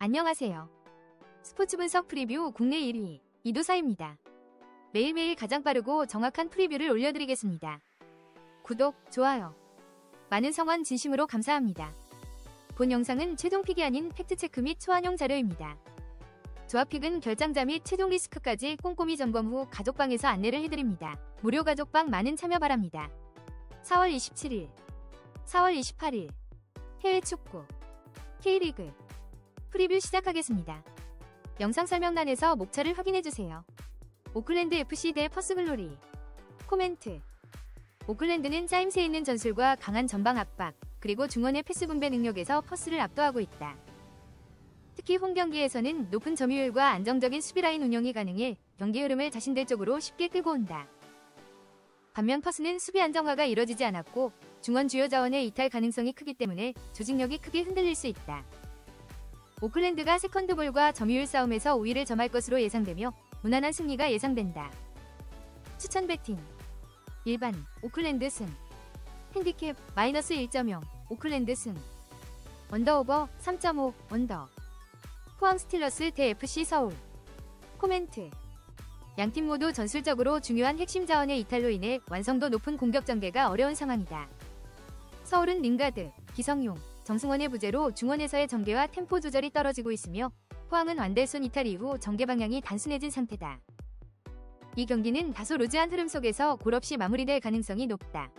안녕하세요. 스포츠 분석 프리뷰 국내 1위 이도사입니다. 매일매일 가장 빠르고 정확한 프리뷰를 올려드리겠습니다. 구독, 좋아요, 많은 성원 진심으로 감사합니다. 본 영상은 최종픽이 아닌 팩트체크 및 초안용 자료입니다. 조합픽은 결장자 및 최종 리스크까지 꼼꼼히 점검 후 가족방에서 안내를 해드립니다. 무료 가족방 많은 참여 바랍니다. 4월 27일, 4월 28일 해외 축구 K리그 프리뷰 시작하겠습니다. 영상 설명란에서 목차를 확인해주세요. 오클랜드 FC 대 퍼스글로리. 코멘트. 오클랜드는 짜임새 있는 전술과 강한 전방 압박, 그리고 중원의 패스 분배 능력에서 퍼스를 압도하고 있다. 특히 홈 경기에서는 높은 점유율과 안정적인 수비라인 운영이 가능해 경기 흐름을 자신들 쪽으로 쉽게 끌고 온다. 반면 퍼스는 수비 안정화가 이뤄지지 않았고 중원 주요 자원의 이탈 가능성이 크기 때문에 조직력이 크게 흔들릴 수 있다. 오클랜드가 세컨드볼과 점유율 싸움에서 우위를 점할 것으로 예상되며 무난한 승리가 예상된다. 추천 배팅. 일반 오클랜드 승. 핸디캡 마이너스 1.0 오클랜드 승. 언더오버 3.5 언더. 포항 스틸러스 대 FC 서울. 코멘트. 양팀 모두 전술적으로 중요한 핵심 자원의 이탈로 인해 완성도 높은 공격 전개가 어려운 상황이다. 서울은 링가드, 기성용, 정승원의 부재로 중원에서의 전개와 템포 조절이 떨어지고 있으며 포항은 완델손 이탈 이후 전개 방향이 단순해진 상태다. 이 경기는 다소 루즈한 흐름 속에서 골 없이 마무리될 가능성이 높다.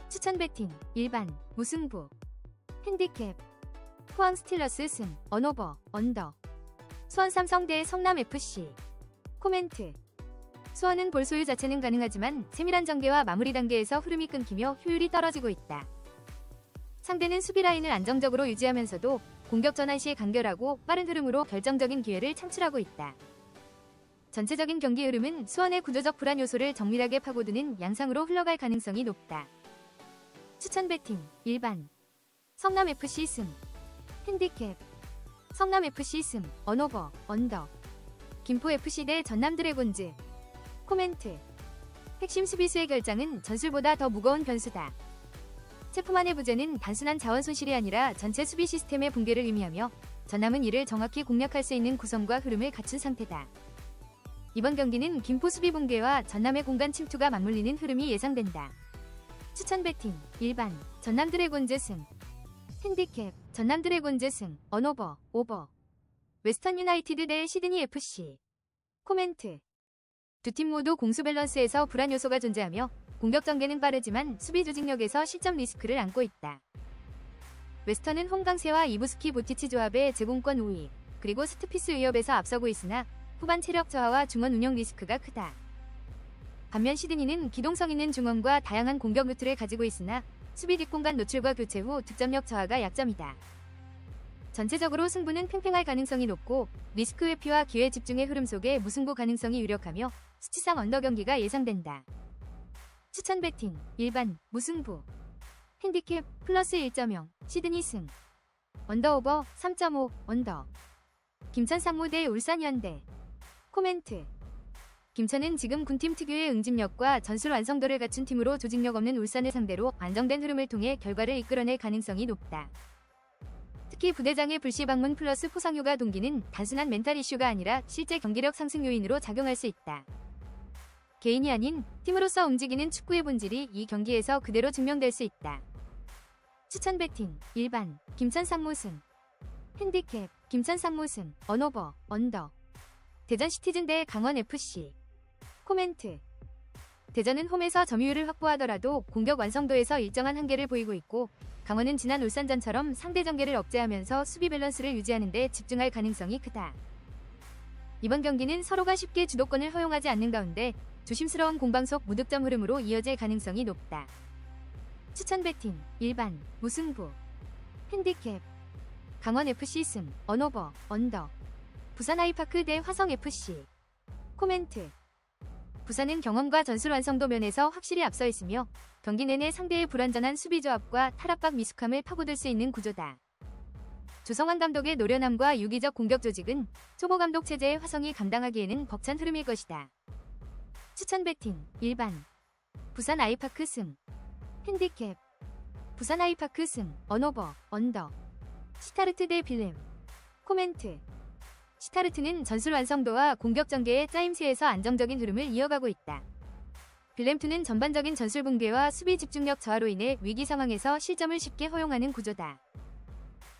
추천 배팅. 일반 무승부. 핸디캡 포항 스틸러스 승. 언오버 언더. 수원 삼성 대 성남FC. 코멘트. 수원은 볼 소유 자체는 가능하지만 세밀한 전개와 마무리 단계에서 흐름이 끊기며 효율이 떨어지고 있다. 상대는 수비 라인을 안정적으로 유지하면서도 공격 전환 시에 간결하고 빠른 흐름으로 결정적인 기회를 창출하고 있다. 전체적인 경기 흐름은 수원의 구조적 불안 요소를 정밀하게 파고드는 양상으로 흘러갈 가능성이 높다. 추천 배팅. 일반 성남FC 승. 핸디캡 성남FC 승. 언오버 언더. 김포FC 대 전남드래곤즈. 코멘트. 핵심 수비수의 결장은 전술보다 더 무거운 변수다. 체프만의 부재는 단순한 자원 손실이 아니라 전체 수비 시스템의 붕괴를 의미하며 전남은 이를 정확히 공략할 수 있는 구성과 흐름을 갖춘 상태다. 이번 경기는 김포 수비 붕괴와 전남의 공간 침투가 맞물리는 흐름이 예상된다. 추천 배팅. 일반 전남 드래곤즈 승. 핸디캡 전남 드래곤즈 승. 언오버 오버. 웨스턴 유나이티드 대 시드니 FC. 코멘트. 두 팀 모두 공수 밸런스에서 불안 요소가 존재하며 공격 전개는 빠르지만 수비 조직력에서 실점 리스크를 안고 있다. 웨스턴은 홈강세와 이부스키 보티치 조합의 제공권 우위, 그리고 세트피스 위협에서 앞서고 있으나 후반 체력 저하와 중원 운영 리스크가 크다. 반면 시드니는 기동성 있는 중원과 다양한 공격 루트를 가지고 있으나 수비 뒷공간 노출과 교체 후 득점력 저하가 약점이다. 전체적으로 승부는 팽팽할 가능성이 높고 리스크 회피와 기회 집중의 흐름 속에 무승부 가능성이 유력하며 수치상 언더 경기가 예상된다. 추천 배팅. 일반 무승부. 핸디캡 플러스 1.0 시드니 승. 언더오버 3.5 언더. 김천 상무 대 울산 현대. 코멘트. 김천은 지금 군팀 특유의 응집력과 전술 완성도를 갖춘 팀으로 조직력 없는 울산을 상대로 안정된 흐름을 통해 결과를 이끌어낼 가능성이 높다. 특히 부대장의 불시 방문 플러스 포상휴가 동기는 단순한 멘탈 이슈가 아니라 실제 경기력 상승 요인으로 작용할 수 있다. 개인이 아닌 팀으로서 움직이는 축구의 본질이 이 경기에서 그대로 증명될 수 있다. 추천 배팅. 일반 김천 상무승. 핸디캡 김천 상무승. 언오버 언더. 대전 시티즌 대 강원FC. 코멘트. 대전은 홈에서 점유율을 확보하더라도 공격 완성도에서 일정한 한계를 보이고 있고 강원은 지난 울산전처럼 상대 전개를 억제하면서 수비 밸런스를 유지하는 데 집중할 가능성이 크다. 이번 경기는 서로가 쉽게 주도권을 허용하지 않는 가운데 조심스러운 공방 속 무득점 흐름으로 이어질 가능성이 높다. 추천 배팅. 일반 무승부. 핸디캡 강원FC 승. 언오버 언더. 부산 아이파크 대 화성FC. 코멘트. 부산은 경험과 전술 완성도 면에서 확실히 앞서 있으며 경기 내내 상대의 불완전한 수비 조합과 탈압박 미숙함을 파고들 수 있는 구조다. 조성환 감독의 노련함과 유기적 공격 조직은 초보 감독 체제의 화성이 감당하기에는 벅찬 흐름일 것이다. 추천 배팅. 일반 부산 아이파크 승. 핸디캡 부산 아이파크 승. 언오버 언더. 시타르트 대 빌렘. 코멘트. 시타르트는 전술 완성도와 공격 전개의 짜임새에서 안정적인 흐름을 이어가고 있다. 빌렘투는 전반적인 전술 붕괴와 수비 집중력 저하로 인해 위기 상황에서 실점을 쉽게 허용하는 구조다.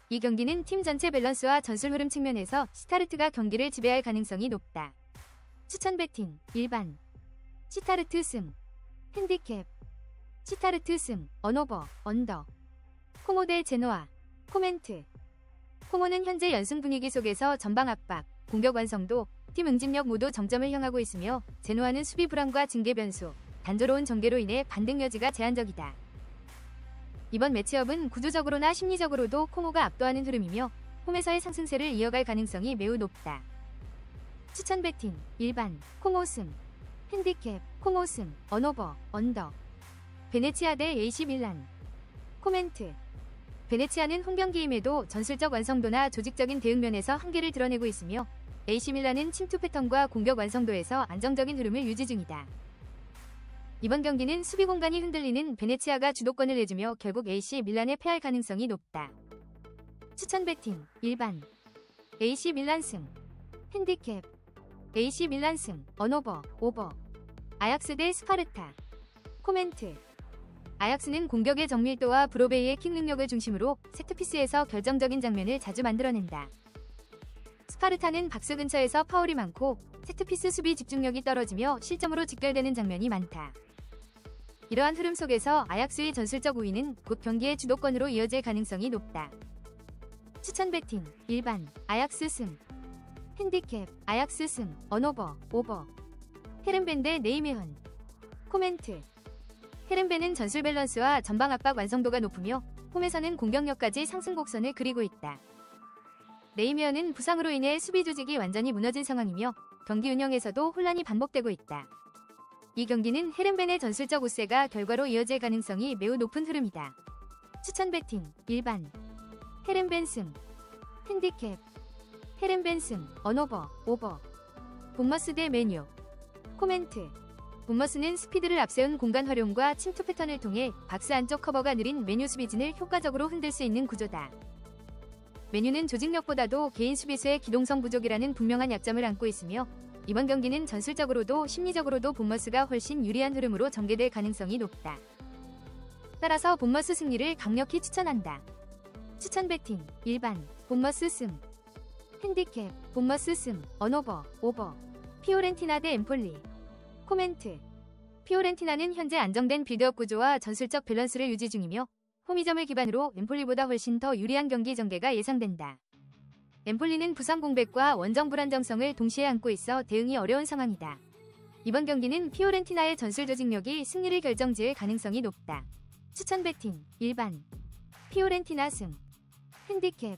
이 경기는 팀 전체 밸런스와 전술 흐름 측면에서 시타르트가 경기를 지배할 가능성이 높다. 추천 배팅. 일반. 시타르트 승. 핸디캡. 시타르트 승. 언오버. 언더. 코모 대 제노아. 코멘트. 코모는 현재 연승 분위기 속에서 전방 압박, 공격 완성도, 팀 응집력 모두 정점을 향하고 있으며 제노아는 수비 불안과 징계 변수, 단조로운 전개로 인해 반등 여지가 제한적이다. 이번 매치업은 구조적으로나 심리적으로도 코모가 압도하는 흐름이며 홈에서의 상승세를 이어갈 가능성이 매우 높다. 추천 배팅. 일반. 코모 승. 핸디캡. 코모 승. 언오버. 언더. 베네치아 대 AC 밀란. 코멘트. 베네치아는 홈경기임에도 전술적 완성도나 조직적인 대응면에서 한계를 드러내고 있으며 AC 밀란은 침투 패턴과 공격 완성도에서 안정적인 흐름을 유지 중이다. 이번 경기는 수비 공간이 흔들리는 베네치아가 주도권을 내주며 결국 AC 밀란에 패할 가능성이 높다. 추천 배팅. 일반. AC 밀란 승. 핸디캡. AC 밀란 승. 언오버. 오버. 아약스 대 스파르타. 코멘트. 아약스는 공격의 정밀도와 브로베이의 킥 능력을 중심으로 세트피스에서 결정적인 장면을 자주 만들어낸다. 스파르타는 박스 근처에서 파울이 많고 세트피스 수비 집중력이 떨어지며 실점으로 직결되는 장면이 많다. 이러한 흐름 속에서 아약스의 전술적 우위는 곧 경기의 주도권으로 이어질 가능성이 높다. 추천 배팅. 일반. 아약스 승. 핸디캡. 아약스 승. 언오버. 오버. 헤른벤 대 네이메헌. 코멘트. 헤른벤은 전술 밸런스와 전방 압박 완성도가 높으며 홈에서는 공격력까지 상승 곡선을 그리고 있다. 네이메헌은 부상으로 인해 수비 조직이 완전히 무너진 상황이며 경기 운영에서도 혼란이 반복되고 있다. 이 경기는 헤른벤의 전술적 우세가 결과로 이어질 가능성이 매우 높은 흐름이다. 추천 배팅. 일반. 헤른벤 승. 핸디캡. 헤른벤 승. 언오버. 오버. 본머스 대 메뉴. 코멘트. 본머스는 스피드를 앞세운 공간 활용과 침투 패턴을 통해 박스 안쪽 커버가 느린 메뉴 수비진을 효과적으로 흔들 수 있는 구조다. 메뉴는 조직력보다도 개인 수비수의 기동성 부족이라는 분명한 약점을 안고 있으며 이번 경기는 전술적으로도 심리적으로도 본머스가 훨씬 유리한 흐름으로 전개될 가능성이 높다. 따라서 본머스 승리를 강력히 추천한다. 추천 배팅. 일반. 본머스 승. 핸디캡. 본머스 승. 언오버. 오버. 피오렌티나 대 엠폴리. 코멘트. 피오렌티나는 현재 안정된 빌드업 구조와 전술적 밸런스를 유지 중이며 홈이점을 기반으로 엠폴리보다 훨씬 더 유리한 경기 전개가 예상된다. 엠폴리는 부상 공백과 원정 불안정성을 동시에 안고 있어 대응이 어려운 상황이다. 이번 경기는 피오렌티나의 전술 조직력이 승리를 결정지을 가능성이 높다. 추천 배팅. 일반. 피오렌티나 승. 핸디캡.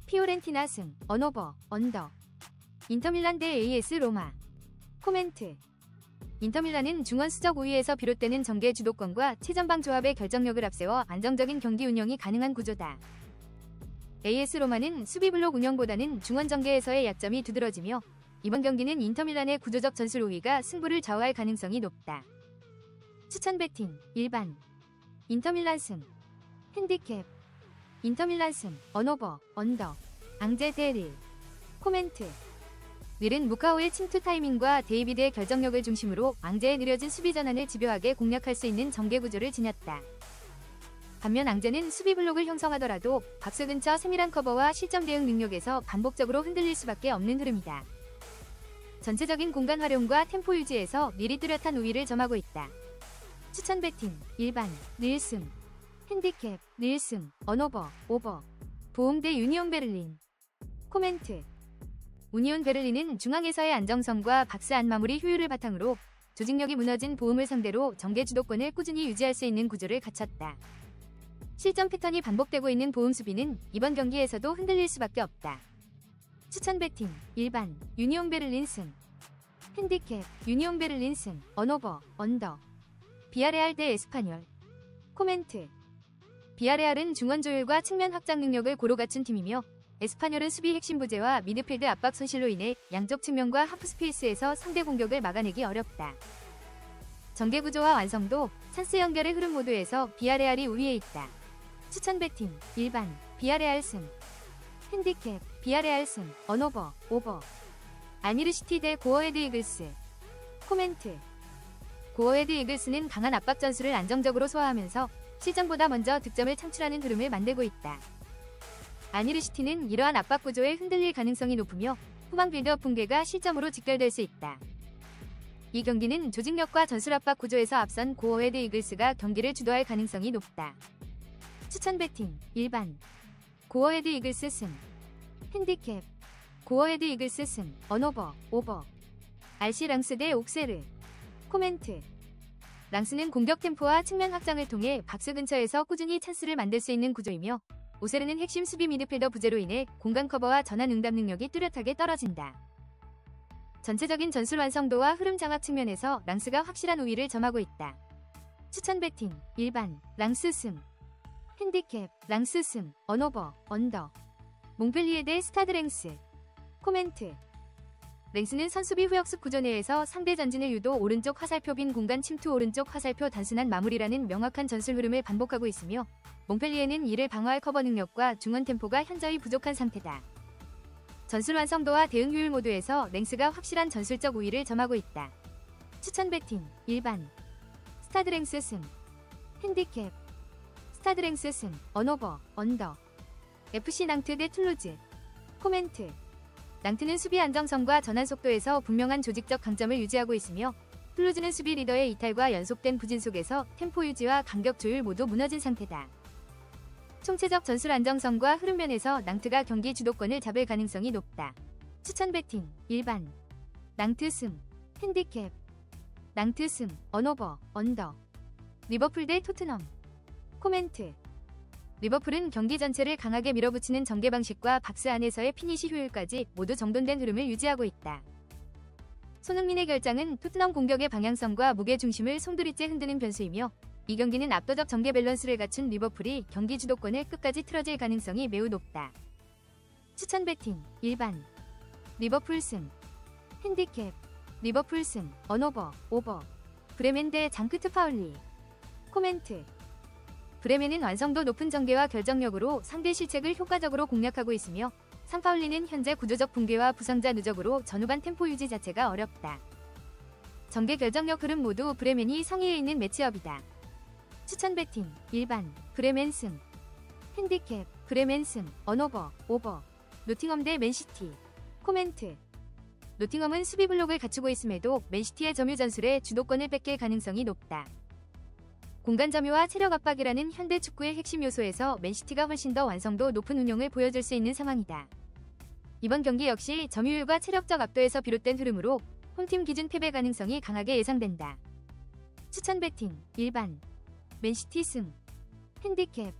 피오렌티나 승. 언오버. 언더. 인터밀란 대 AS 로마. 코멘트. 인터밀란은 중원 수적 우위에서 비롯되는 전개 주도권과 최전방 조합의 결정력을 앞세워 안정적인 경기 운영이 가능한 구조다. AS 로마는 수비 블록 운영보다는 중원 전개에서의 약점이 두드러지며 이번 경기는 인터밀란의 구조적 전술 우위가 승부를 좌우할 가능성이 높다. 추천 배팅. 일반. 인터밀란 승. 핸디캡. 인터밀란 승. 언오버. 언더. 앙제 대 릴. 코멘트. 릴은 무카오의 침투 타이밍과 데이비드의 결정력을 중심으로 앙제의 느려진 수비 전환을 집요하게 공략할 수 있는 전개 구조를 지녔다. 반면 앙제는 수비 블록을 형성하더라도 박스 근처 세밀한 커버와 실점 대응 능력에서 반복적으로 흔들릴 수밖에 없는 흐름이다. 전체적인 공간 활용과 템포 유지에서 릴이 뚜렷한 우위를 점하고 있다. 추천 배팅. 일반. 릴 승. 핸디캡. 릴 승. 언오버. 오버. 보험 대 유니온 베를린. 코멘트. 우니온 베를린은 중앙에서의 안정성과 박스 안 마무리 효율을 바탕으로 조직력이 무너진 보험을 상대로 전개 주도권을 꾸준히 유지할 수 있는 구조를 갖췄다. 실점 패턴이 반복되고 있는 보험 수비는 이번 경기에서도 흔들릴 수밖에 없다. 추천 배팅. 일반. 유니온 베를린 승. 핸디캡. 유니온 베를린 승. 언오버. 언더. 비아레알 대 에스파뇰. 코멘트. 비아레알은 중원 조율과 측면 확장 능력을 고루 갖춘 팀이며 에스파뇰은 수비 핵심 부재와 미드필드 압박 손실로 인해 양쪽 측면과 하프 스페이스에서 상대 공격을 막아내기 어렵다. 전개 구조와 완성도, 찬스 연결의 흐름 모두에서 비아레알이 우위에 있다. 추천 배팅. 일반. 비아레알 승. 핸디캡, 비아레알 승, 언오버, 오버. 알미르시티 대 고어헤드 이글스. 코멘트. 고어헤드 이글스는 강한 압박 전술을 안정적으로 소화하면서 실전보다 먼저 득점을 창출하는 흐름을 만들고 있다. 알미르시티는 이러한 압박 구조에 흔들릴 가능성이 높으며 후방 빌드업 붕괴가 실점으로 직결될 수 있다. 이 경기는 조직력과 전술 압박 구조에서 앞선 고어헤드 이글스가 경기를 주도할 가능성이 높다. 추천 배팅, 일반. 고어헤드 이글스 승. 핸디캡. 고어헤드 이글스 승, 언오버, 오버. RC 랑스 대 옥세르. 코멘트. 랑스는 공격 템포와 측면 확장을 통해 박스 근처에서 꾸준히 찬스를 만들 수 있는 구조이며 오세르는 핵심 수비 미드필더 부재로 인해 공간 커버와 전환 응답 능력이 뚜렷하게 떨어진다. 전체적인 전술 완성도와 흐름 장악 측면에서 랑스가 확실한 우위를 점하고 있다. 추천 배팅, 일반, 랑스 승. 핸디캡, 랑스 승, 언오버, 언더. 몽펠리에 대 스타드 랭스. 코멘트. 랭스는 선수비 후역습 구조 내에서 상대 전진을 유도 오른쪽 화살표 빈 공간 침투 오른쪽 화살표 단순한 마무리라는 명확한 전술 흐름을 반복하고 있으며 몽펠리에는 이를 방어할 커버 능력과 중원 템포가 현저히 부족한 상태다. 전술 완성도와 대응 효율 모두에서 랭스가 확실한 전술적 우위를 점하고 있다. 추천 배팅, 일반. 스타드 랭스 승. 핸디캡. 스타드 랭스 승, 언오버, 언더. FC 낭트 대 툴루즈. 코멘트. 낭트는 수비 안정성과 전환 속도에서 분명한 조직적 강점을 유지하고 있으며 툴루즈는 수비 리더의 이탈과 연속된 부진 속에서 템포 유지와 간격 조율 모두 무너진 상태다. 총체적 전술 안정성과 흐름면에서 낭트가 경기 주도권을 잡을 가능성이 높다. 추천 배팅, 일반. 낭트 승. 핸디캡. 낭트 승, 언오버, 언더. 리버풀 대 토트넘. 코멘트. 리버풀은 경기 전체를 강하게 밀어붙이는 전개 방식과 박스 안에서의 피니시 효율까지 모두 정돈된 흐름을 유지하고 있다. 손흥민의 결장은 토트넘 공격의 방향성과 무게 중심을 송두리째 흔드는 변수이며 이 경기는 압도적 전개 밸런스를 갖춘 리버풀이 경기 주도권을 끝까지 틀어질 가능성이 매우 높다. 추천 배팅, 일반. 리버풀 승. 핸디캡. 리버풀 승, 언오버, 오버. 브레멘 대 장크트 파울리. 코멘트. 브레멘은 완성도 높은 전개와 결정력으로 상대 실책을 효과적으로 공략하고 있으며 산파울리는 현재 구조적 붕괴와 부상자 누적으로 전후반 템포 유지 자체가 어렵다. 전개 결정력 흐름 모두 브레멘이 상위에 있는 매치업이다. 추천 배팅, 일반. 브레멘 승. 핸디캡. 브레멘 승, 언오버, 오버. 노팅엄 대 맨시티. 코멘트. 노팅엄은 수비 블록을 갖추고 있음에도 맨시티의 점유 전술에 주도권을 뺏길 가능성이 높다. 공간 점유와 체력 압박이라는 현대 축구의 핵심 요소에서 맨시티가 훨씬 더 완성도 높은 운영을 보여줄 수 있는 상황이다. 이번 경기 역시 점유율과 체력적 압도에서 비롯된 흐름으로 홈팀 기준 패배 가능성이 강하게 예상된다. 추천 배팅, 일반. 맨시티 승. 핸디캡.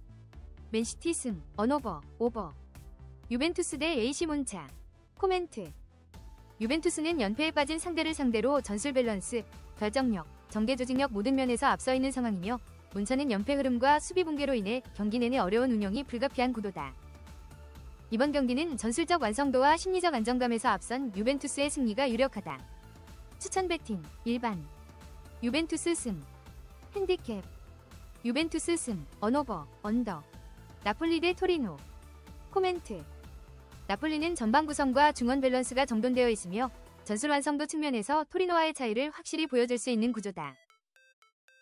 맨시티 승, 언오버, 오버. 유벤투스 대 AC 몬차. 코멘트. 유벤투스는 연패에 빠진 상대를 상대로 전술 밸런스, 결정력, 전개 조직력 모든 면에서 앞서 있는 상황이며 몬차는 연패 흐름과 수비 붕괴로 인해 경기 내내 어려운 운영이 불가피한 구도다. 이번 경기는 전술적 완성도와 심리적 안정감에서 앞선 유벤투스의 승리가 유력하다. 추천 배팅, 일반. 유벤투스 승. 핸디캡. 유벤투스 승, 언오버, 언더. 나폴리 대 토리노. 코멘트. 나폴리는 전방 구성과 중원 밸런스가 정돈되어 있으며 전술 완성도 측면에서 토리노와의 차이를 확실히 보여줄 수 있는 구조다.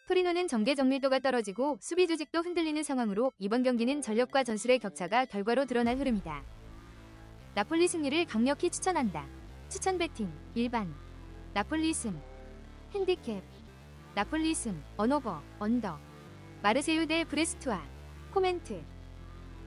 토리노는 전개 정밀도가 떨어지고 수비 조직도 흔들리는 상황으로 이번 경기는 전력과 전술의 격차가 결과로 드러날 흐름이다. 나폴리 승리를 강력히 추천한다. 추천 배팅, 일반. 나폴리 승. 핸디캡. 나폴리 승, 언오버, 언더. 마르세유 대 브레스트와. 코멘트.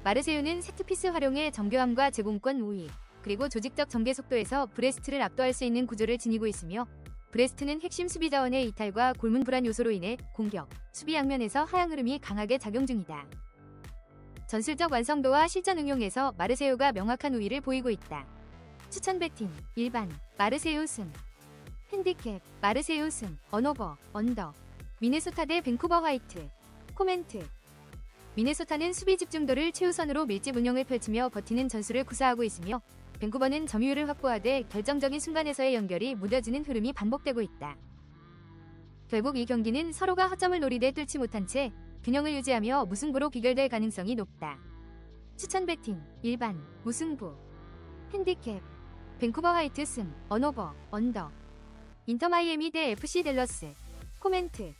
마르세유는 세트피스 활용의 정교함과 제공권 우위, 그리고 조직적 전개 속도에서 브레스트를 압도할 수 있는 구조를 지니고 있으며 브레스트는 핵심 수비 자원의 이탈과 골문 불안 요소로 인해 공격, 수비 양면에서 하향 흐름이 강하게 작용 중이다. 전술적 완성도와 실전 응용에서 마르세유가 명확한 우위를 보이고 있다. 추천 배팅, 일반. 마르세유 승. 핸디캡. 마르세유 승, 언오버, 언더. 미네소타 대 밴쿠버 화이트. 코멘트. 미네소타는 수비 집중도를 최우선으로 밀집 운영을 펼치며 버티는 전술을 구사하고 있으며 밴쿠버는 점유율을 확보하되 결정적인 순간에서의 연결이 무뎌지는 흐름이 반복되고 있다. 결국 이 경기는 서로가 허점을 노리되 뚫지 못한 채 균형을 유지하며 무승부로 귀결될 가능성이 높다. 추천 배팅, 일반, 무승부. 핸디캡, 밴쿠버 화이트 승, 언오버, 언더. 인터 마이애미 대 FC 댈러스. 코멘트.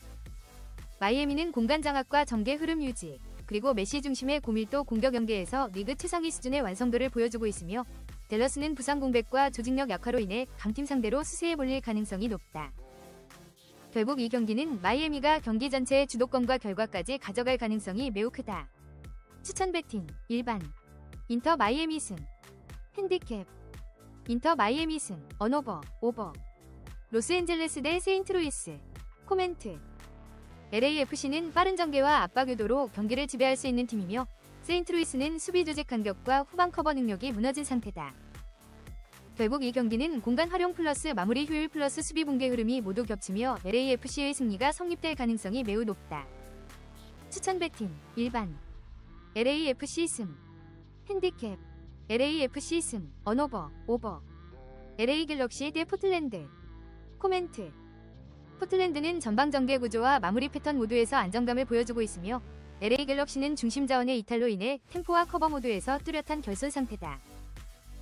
마이애미는 공간 장악과 전개 흐름 유지, 그리고 메시 중심의 고밀도 공격 연계에서 리그 최상위 수준의 완성도를 보여주고 있으며, 댈러스는 부상 공백과 조직력 약화로 인해 강팀 상대로 수세에 몰릴 가능성이 높다. 결국 이 경기는 마이애미가 경기 전체의 주도권과 결과까지 가져갈 가능성이 매우 크다. 추천 배팅, 일반. 인터 마이애미 승. 핸디캡. 인터 마이애미 승, 언오버, 오버. 로스앤젤레스 대 세인트루이스. 코멘트. LAFC는 빠른 전개와 압박 유도로 경기를 지배할 수 있는 팀이며, 세인트루이스는 수비 조직 간격과 후방 커버 능력이 무너진 상태다. 결국 이 경기는 공간 활용 플러스 마무리 효율 플러스 수비 붕괴 흐름이 모두 겹치며 LAFC의 승리가 성립될 가능성이 매우 높다. 추천 배팅, 일반. LAFC 승. 핸디캡. LAFC 승, 언오버, 오버. LA 갤럭시 대 포틀랜드. 코멘트. 포틀랜드는 전방 전개 구조와 마무리 패턴 모두에서 안정감을 보여주고 있으며, LA 갤럭시는 중심 자원의 이탈로 인해 템포와 커버 모두에서 뚜렷한 결손 상태다.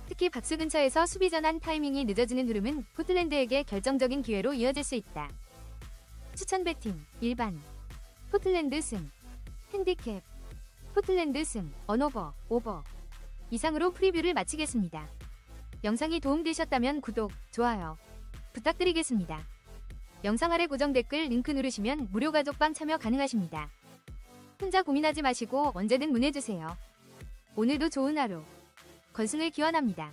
특히 박스 근처에서 수비 전환 타이밍이 늦어지는 흐름은 포틀랜드에게 결정적인 기회로 이어질 수 있다. 추천 배팅, 일반. 포틀랜드 승. 핸디캡. 포틀랜드 승, 언오버, 오버. 이상으로 프리뷰를 마치겠습니다. 영상이 도움되셨다면 구독, 좋아요 부탁드리겠습니다. 영상 아래 고정 댓글 링크 누르시면 무료 가족방 참여 가능하십니다. 혼자 고민하지 마시고 언제든 문의주세요. 오늘도 좋은 하루. 건승을 기원합니다.